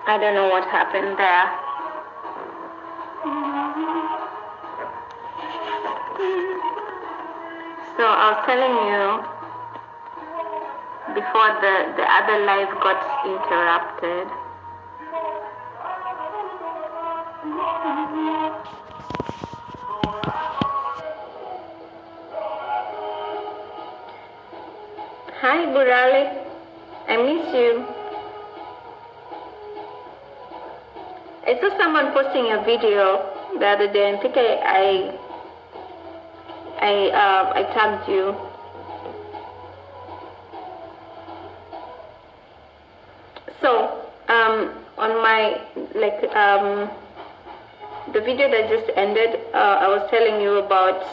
I don't know what happened there. So I was telling you before the other live got interrupted. Hi Burale, I miss you. I saw someone posting a video the other day, and I think I tagged you. So on my the video that just ended, I was telling you about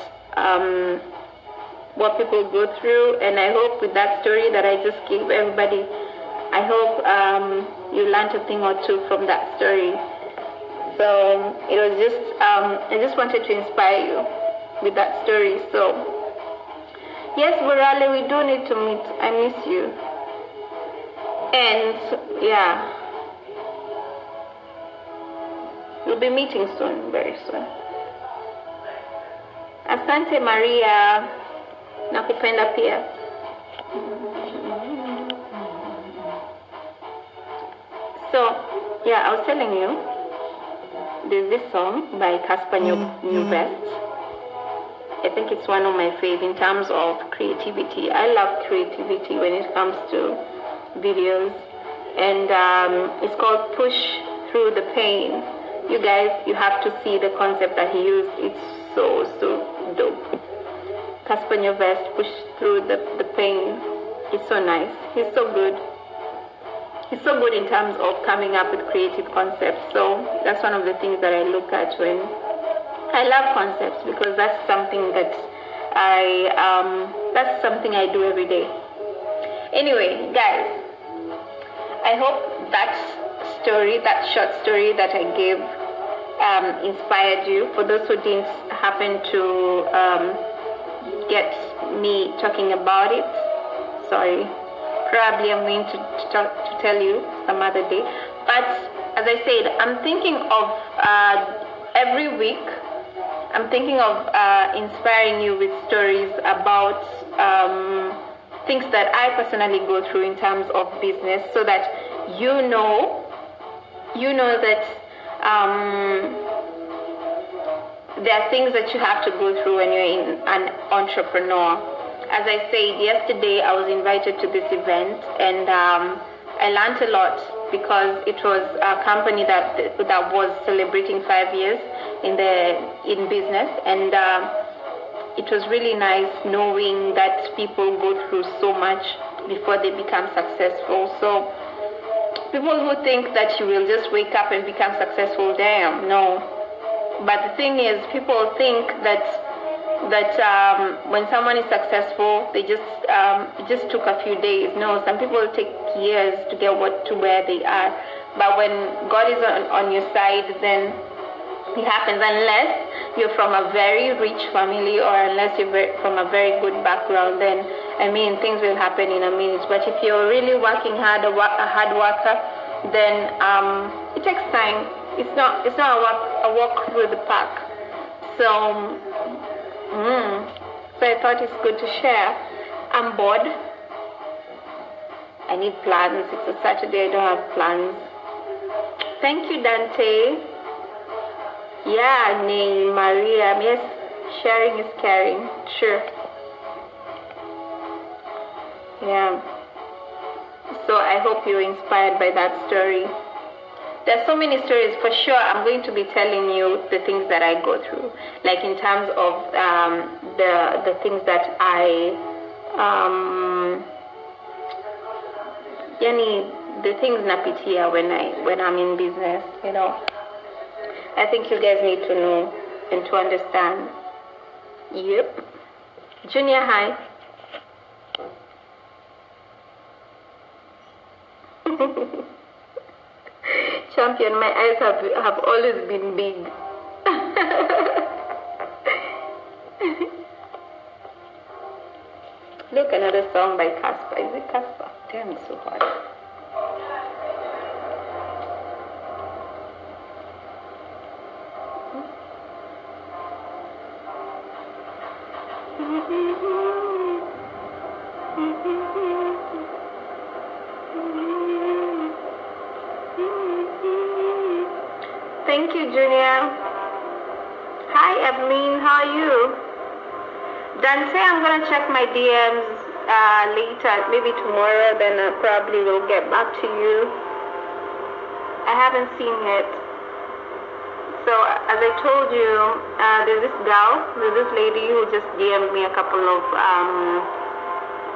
what people go through, and I hope with that story that I just gave everybody, I hope you learned a thing or two from that story. So it was just I just wanted to inspire you with that story. So yes, Burale, we do need to meet. I miss you. And yeah, we'll be meeting soon, very soon. Asante Maria, nakupenda pia. So yeah, I was telling you, there's this song by Casper Nyovest. I think it's one of my faves in terms of creativity. I love creativity when it comes to videos, and it's called Push Through the Pain. You guys, you have to see the concept that he used. It's so dope. Casper Nyovest, Push Through the Pain. It's so nice. He's so good. He's so good in terms of coming up with creative concepts. So that's one of the things that I look at when I love concepts, because that's something that that's something I do every day. Anyway, guys, I hope that story, that short story that I gave, inspired you. For those who didn't happen to get me talking about it, sorry. Probably I'm going to tell you some other day. But as I said, I'm thinking of every week, I'm thinking of inspiring you with stories about things that I personally go through in terms of business, so that you know that there are things that you have to go through when you're an entrepreneur. As I said yesterday, I was invited to this event, and I learned a lot, because it was a company that was celebrating 5 years in business, and it was really nice knowing that people go through so much before they become successful. So people who think that you will just wake up and become successful, damn, no. But the thing is, people think that when someone is successful, they just it just took a few days. No, some people take years to get to where they are. But when God is on your side, then it happens, unless you're from a very rich family, or unless you're from a very good background. Then I mean, things will happen in a minute. But if you're really working hard, a hard worker, then it takes time. It's not a walk through the park. So so I thought it's good to share. I'm bored. I need plans. It's a Saturday, I don't have plans. Thank you, Dante. Yeah, Maria. Yes, sharing is caring. Sure. Yeah. So I hope you're inspired by that story. There's so many stories. For sure, I'm going to be telling you the things that I go through, like in terms of the things that the things napitia when I'm in business. I think you guys need to know and to understand. Yep. Junior high. Champion, my eyes have always been big. Look, another song by Casper. Is it Casper? Damn, it's so hard. Thank you, Junior. Hi, Evelyn. How are you? Dante, I'm gonna check my DMs later, maybe tomorrow. Then I probably will get back to you. I haven't seen it. So as I told you, there's this lady who just DM'd me a couple of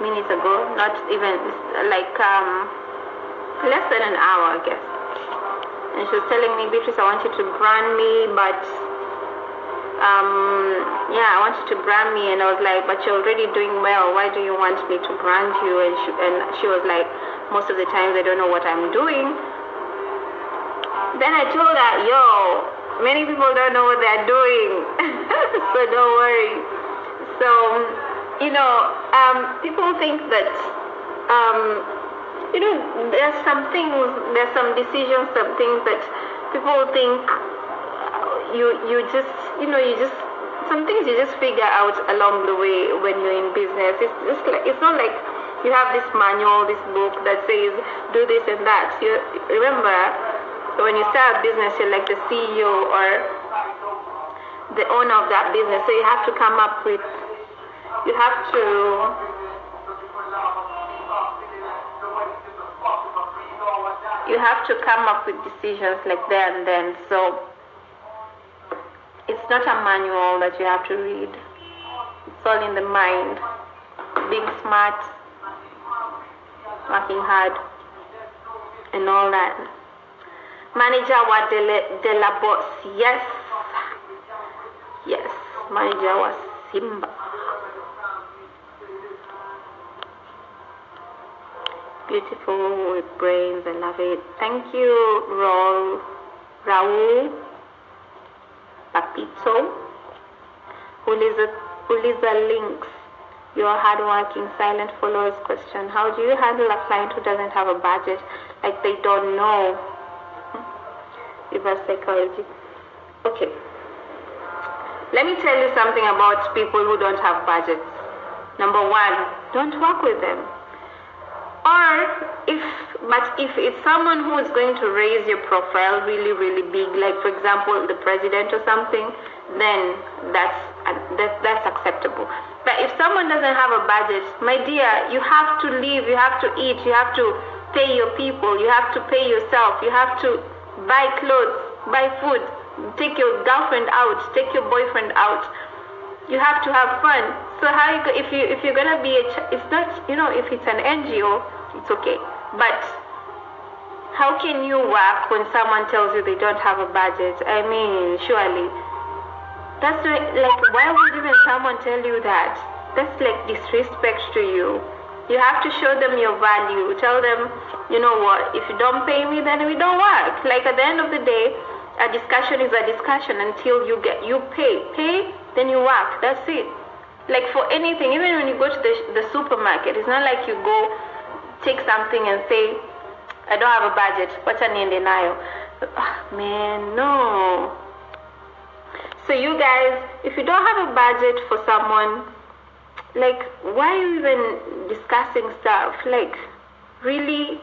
minutes ago. Not even like less than an hour, I guess. And she was telling me, Beatrice, I want you to brand me, but yeah, I want you to brand me. And I was like, but you're already doing well. Why do you want me to brand you? And she was like, most of the times I don't know what I'm doing. Then I told her, yo, many people don't know what they're doing. So don't worry. So, you know, people think that you know, there's some decisions, some things that people think some things you just figure out along the way when you're in business. It's not like you have this manual, this book that says do this and that. You remember when you start a business, you're like the CEO or the owner of that business, so you have to come up with decisions like there and then. So it's not a manual that you have to read. It's all in the mind. Being smart, working hard, and all that. Manager wa de la boss. Yes, manager was Simba. Beautiful with brains, I love it. Thank you, Raul Papito. Uliza Links. Your hardworking silent followers question. How do you handle a client who doesn't have a budget? Like they don't know. Reverse psychology. Okay. Let me tell you something about people who don't have budgets. Number one, don't work with them. But if it's someone who is going to raise your profile really, really big, like for example the president or something, then that's acceptable. But if someone doesn't have a budget, my dear, you have to live, you have to eat, you have to pay your people, you have to pay yourself, you have to buy clothes, buy food, take your girlfriend out, take your boyfriend out. You have to have fun. So if you're gonna be it's not, you know, if it's an NGO, it's okay. But how can you work when someone tells you they don't have a budget? I mean, surely that's not, like, why would even someone tell you that? That's like disrespect to you. You have to show them your value. Tell them, you know what, if you don't pay me, then we don't work. Like at the end of the day, a discussion is a discussion until you pay, then you work. That's it. Like for anything, even when you go to the supermarket, it's not like you go take something and say, I don't have a budget. What's an in denial? Man, no. So you guys, if you don't have a budget for someone, like, why are you even discussing stuff? Like, really,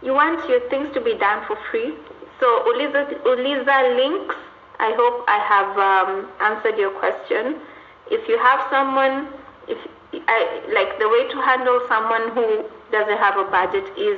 you want your things to be done for free? So Uliza Links, I hope I have answered your question. If you have someone, like the way to handle someone who doesn't have a budget is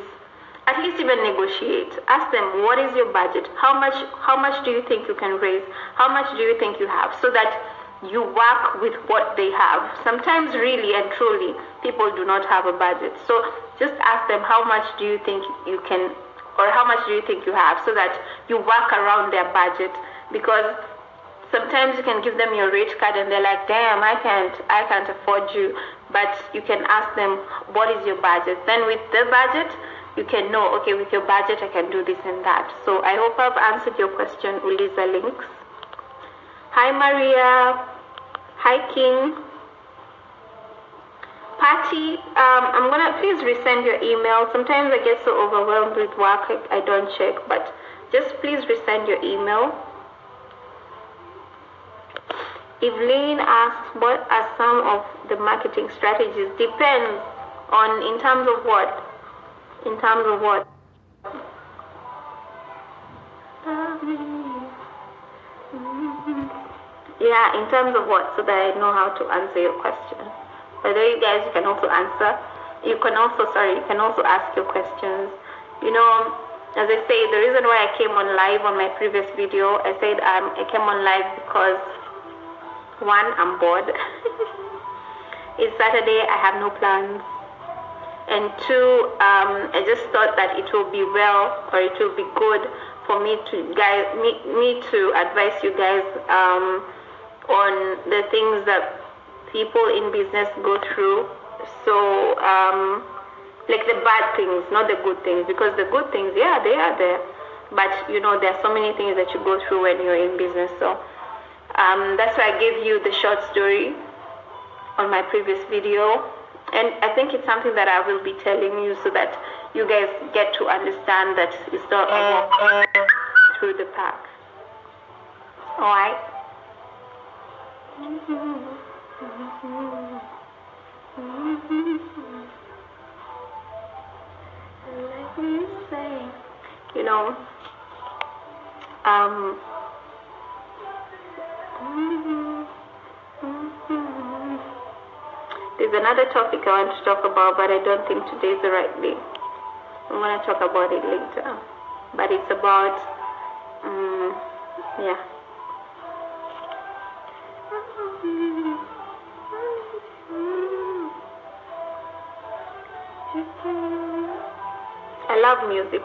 at least even negotiate. Ask them, what is your budget? How much do you think you can raise? How much do you think you have? So that you work with what they have. Sometimes really and truly, people do not have a budget. So just ask them, how much do you think you can, or how much do you think you have, so that you work around their budget. Because sometimes you can give them your rate card and they're like, damn, I can't afford you. But you can ask them, what is your budget? Then with the budget, you can know, okay, with your budget, I can do this and that. So I hope I've answered your question, Uliza Links. Hi, Maria. Hi, King. Patty, I'm gonna please resend your email. Sometimes I get so overwhelmed with work, I don't check, but just please resend your email. Evelyn asks, what are some of the marketing strategies? Depends on, in terms of what? In terms of what? Yeah, in terms of what? So that I know how to answer your question. By the way, you guys, you can also answer. You can also ask your questions. You know, as I say, the reason why I came on live on my previous video, I said I came on live because, one, I'm bored. It's Saturday, I have no plans. And two, I just thought that it will be it will be good for me to advise you guys on the things that people in business go through. So, like the bad things, not the good things, because the good things, yeah, they are there. But, you know, there are so many things that you go through when you're in business. So, that's why I gave you the short story on my previous video. And I think it's something that I will be telling you so that you guys get to understand that it's not a walk through the park. Alright? Let me say, you know, there's another topic I want to talk about, but I don't think today is the right day. I'm going to talk about it later. But it's about, yeah. I love music,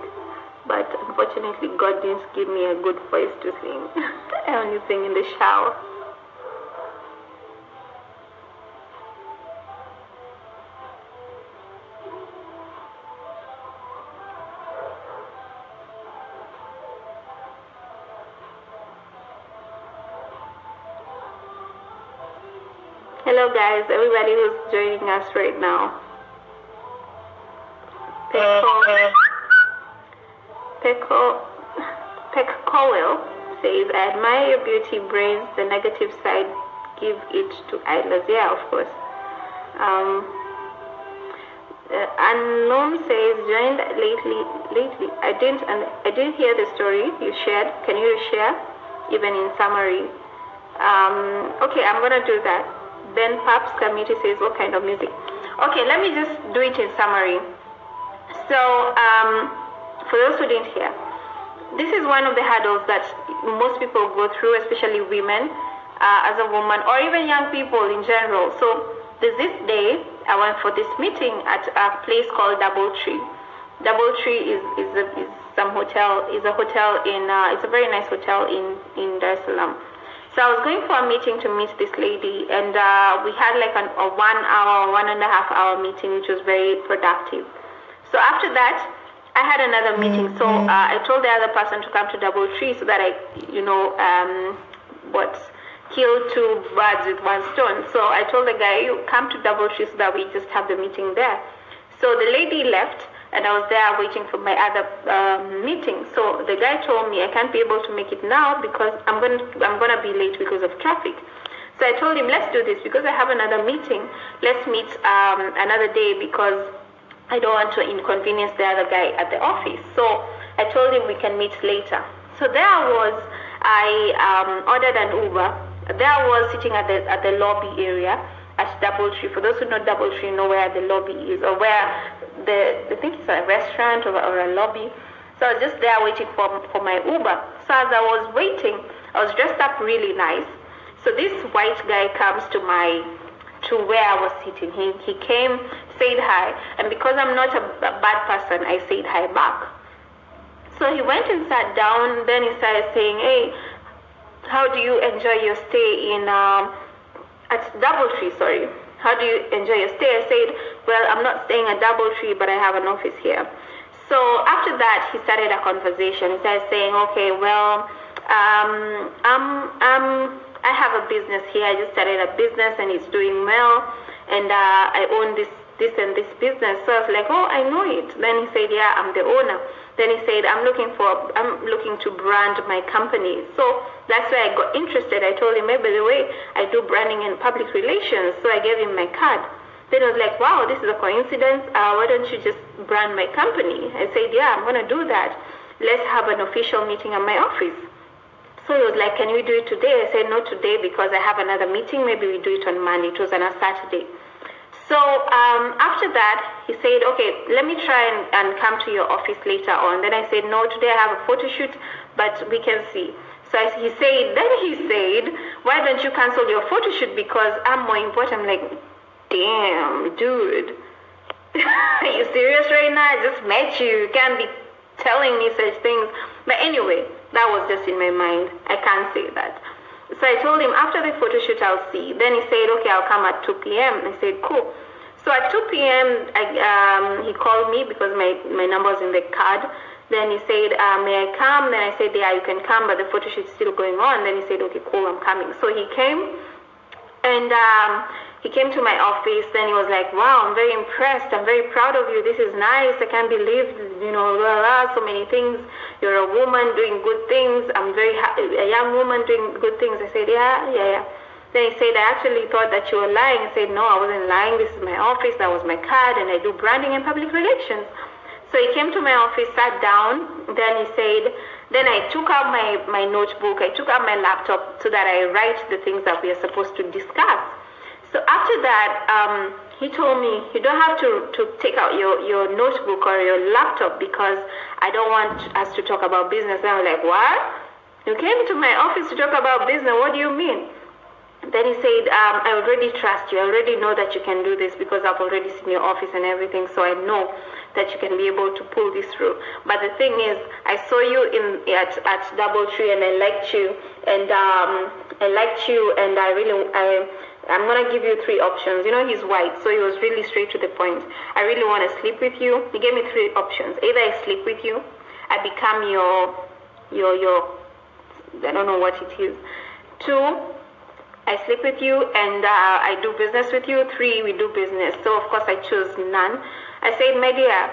but unfortunately God didn't give me a good voice to sing. I only sing in the shower. Hello guys, everybody who's joining us right now. Peck Cowell says, I admire your beauty brains, the negative side, give it to idlers. Yeah, of course. Unknown says, joined lately. I didn't hear the story you shared. Can you share, even in summary? Okay, I'm gonna do that. Then Paps Committee says, what kind of music? Okay, let me just do it in summary. So, for those who didn't hear, this is one of the hurdles that most people go through, especially women, as a woman, or even young people in general. So, there's this day, I went for this meeting at a place called Doubletree. Doubletree is a hotel in, it's a very nice hotel in Dar es Salaam. So I was going for a meeting to meet this lady, and we had like a 1 hour, 1.5 hour meeting, which was very productive. So after that, I had another meeting. So I told the other person to come to Doubletree so that I, kill two birds with one stone. So I told the guy, you come to Doubletree so that we just have the meeting there. So the lady left, and I was there waiting for my other meeting. So the guy told me I can't be able to make it now because I'm gonna be late because of traffic. So I told him, let's do this because I have another meeting. Let's meet another day because I don't want to inconvenience the other guy at the office. So I told him we can meet later. So there I was. I ordered an Uber. There I was sitting at the lobby area at Doubletree. For those who know Doubletree, know where the lobby is, or where I think it's a restaurant or a lobby. So I was just there waiting for my Uber. So as I was waiting, I was dressed up really nice. So this white guy comes to where I was sitting. He came, said hi, and because I'm not a bad person, I said hi back. So he went and sat down. Then he started saying, hey, how do you enjoy your stay at Doubletree, sorry. How do you enjoy your stay? I said, well, I'm not staying at Doubletree, but I have an office here. So after that, he started a conversation. He started saying, okay, well, I have a business here. I just started a business and it's doing well. And I own this and this business. So I was like, oh, I know it. Then he said, yeah, I'm the owner. Then he said, I'm looking to brand my company. So that's why I got interested. I told him, hey, by the way, I do branding and public relations. So I gave him my card. Then I was like, wow, this is a coincidence. Why don't you just brand my company? I said, yeah, I'm going to do that. Let's have an official meeting at my office. So he was like, can we do it today? I said, no, today because I have another meeting. Maybe we do it on Monday. It was on a Saturday. So after that, he said, okay, let me try and come to your office later on. Then I said, no, today I have a photo shoot, but we can see. So he said, why don't you cancel your photo shoot because I'm more important. I'm like, damn, dude. Are you serious right now? I just met you. You can't be telling me such things. But anyway, that was just in my mind. I can't say that. So I told him, after the photo shoot, I'll see. Then he said, okay, I'll come at 2 p.m. I said, cool. So at 2 p.m., he called me because my number was in the card. Then he said, may I come? Then I said, yeah, you can come, but the photo shoot is still going on. Then he said, okay, cool, I'm coming. So he came, and he came to my office. Then he was like, wow, I'm very impressed. I'm very proud of you. This is nice. I can't believe, so many things. You're a woman doing good things. I'm a young woman doing good things. I said, yeah. Then he said, I actually thought that you were lying. I said, no, I wasn't lying. This is my office. That was my card, and I do branding and public relations. So he came to my office, sat down. Then he said, then I took out my notebook. I took out my laptop so that I write the things that we are supposed to discuss. So after that, he told me, you don't have to take out your notebook or your laptop because I don't want us to talk about business. And I was like, what? You came to my office to talk about business? What do you mean? Then he said, I already trust you. I already know that you can do this because I've already seen your office and everything. So I know that you can be able to pull this through. But the thing is, I saw you at DoubleTree and I liked you. And I'm going to give you 3 options. He's white, so he was really straight to the point. I really want to sleep with you. He gave me 3 options. Either I sleep with you, I become your I don't know what it is. 2, I sleep with you and I do business with you. 3, we do business. So of course I chose none. I said, my dear,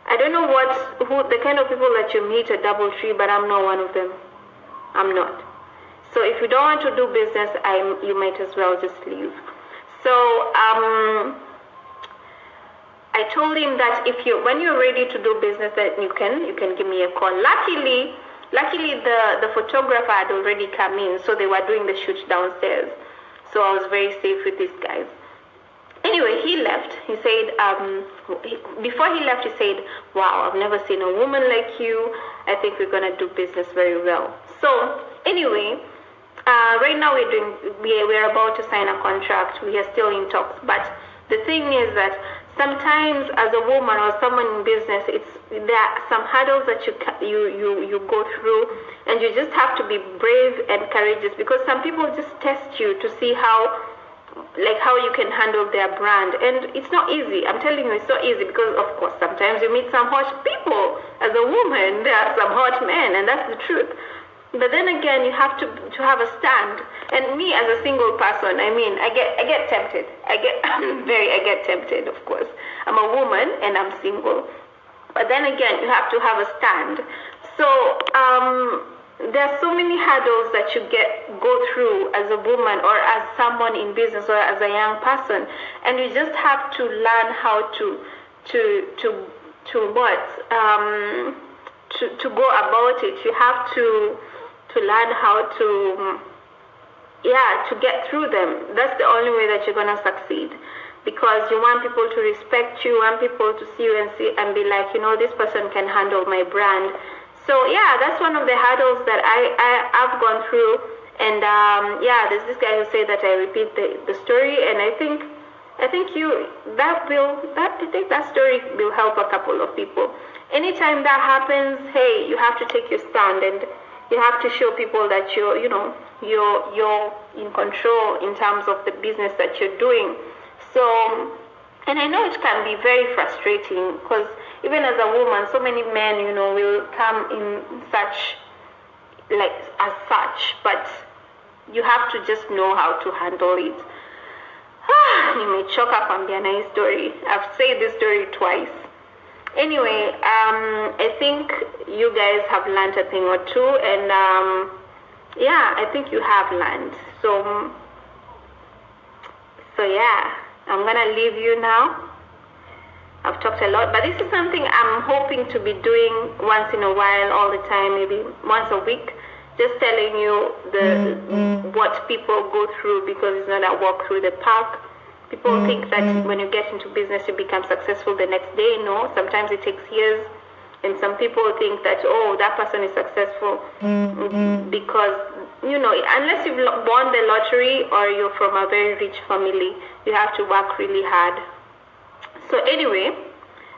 I don't know who the kind of people that you meet at DoubleTree, but I'm not one of them. I'm not. So if you don't want to do business, you might as well just leave. So I told him that when you're ready to do business, that you can give me a call. Luckily the photographer had already come in, so they were doing the shoot downstairs. So I was very safe with these guys. Anyway, he left. He said, before he left, he said, wow, I've never seen a woman like you. I think we're gonna do business very well. So anyway, right now we're about to sign a contract. We are still in talks, but the thing is that sometimes as a woman or someone in business, there are some hurdles that you go through, and you just have to be brave and courageous because some people just test you to see how you can handle their brand, and it's not easy. I'm telling you, it's not easy because of course sometimes you meet some hot people. As a woman, there are some hot men, and that's the truth. But then again, you have to have a stand. And me as a single person, I get tempted. I get tempted, of course. I'm a woman and I'm single. But then again, you have to have a stand. So there are so many hurdles that you go through as a woman or as someone in business or as a young person, and you just have to learn how to go about it. You have to learn how to get through them. That's the only way that you're gonna succeed, because you want people to respect you, want people to see you and be like, this person can handle my brand. So yeah, that's one of the hurdles that I've gone through. And there's this guy who said that I repeat the story, and I think that story will help a couple of people. Anytime that happens, hey, you have to take your stand, and you have to show people that you're in control in terms of the business that you're doing. So, and I know it can be very frustrating because even as a woman, so many men, will come in such, but you have to just know how to handle it. Nimechoka kwambia na hii story. I've said this story twice. Anyway, I think you guys have learned a thing or two, and yeah, I think you have learned. So yeah, I'm gonna leave you now. I've talked a lot, but this is something I'm hoping to be doing once in a while, all the time, maybe once a week, just telling you what people go through, because it's not a walk through the park. People think that when you get into business, you become successful the next day. No, sometimes it takes years. And some people think that, oh, that person is successful because, unless you've won the lottery or you're from a very rich family, you have to work really hard. So anyway,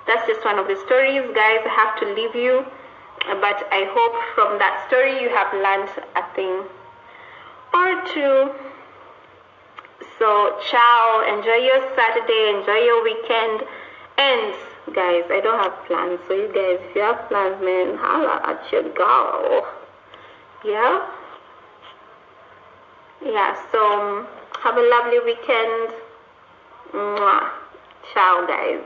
that's just one of the stories, guys. I have to leave you, but I hope from that story you have learned a thing or two. So ciao, enjoy your Saturday, enjoy your weekend, and guys, I don't have plans, so you guys, if you have plans, man, holla at your girl. Yeah, so have a lovely weekend. Mwah. Ciao, guys.